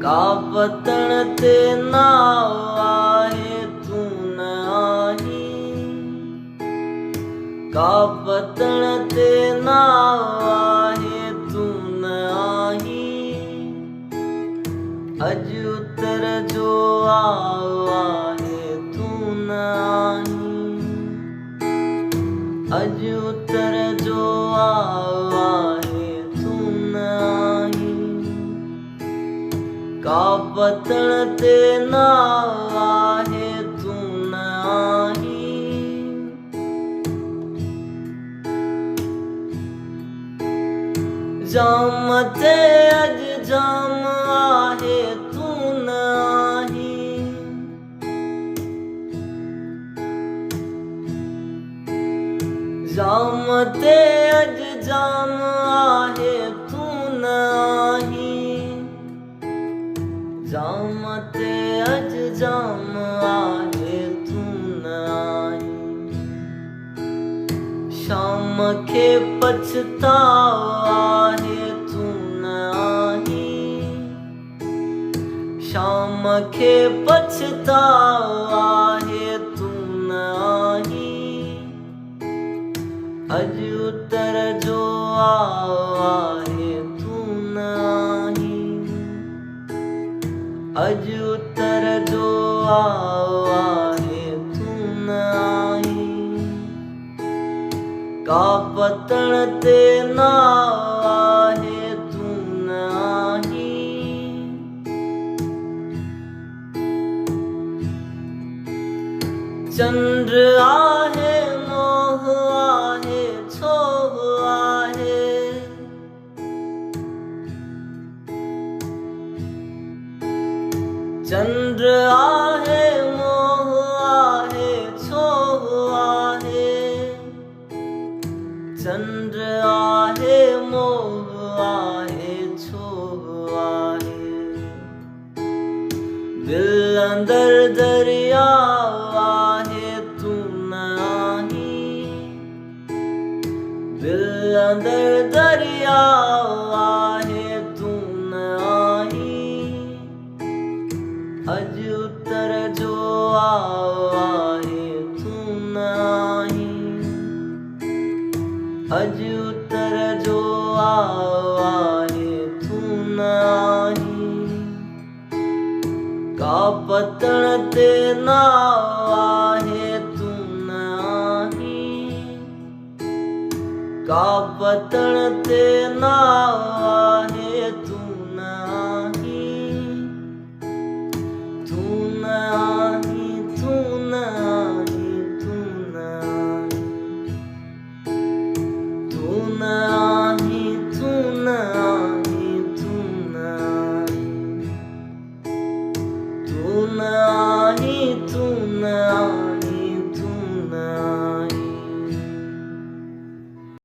का वतन ते नाव आहे तू न आहीं, का वतन ते नाव आहे तू न आहीं। अज उतर जो आहे तू न आहीं, अज उतर जो आहे तू न आहीं। का वतन ते नाव आहे तू न आहीं। जाम ते अज जाम आहे तू न आहीं, जाम ते अज जाम आहे तू न आहीं। जाम ते अज जाम आहे तू न आहीं। शाम खे पछतावा आहे तू न आहीं, शाम खे पछतावा आहे तू न आहीं। अज उतर जो आहे तू न आहीं, अज उतर जो आहे तू न आहीं। का वतन ते नाव आहे तू न आहीं। चंद्र आहे मोह आहे छोह आहे, चंद्र आहे मोह आहे छोह आहे। चंद्र आहे मोह आहे छोह आहे। दिल अंदर दरिया आहे तू न आहीं, दिल अंदर दरिया आहे तू न आहीं। अज उतर जो आहे तू न आहीं, अज उतर जो आहे तू न आहीं। का वतन ते नाव आहे तू न आहीं, का वतन ते नाव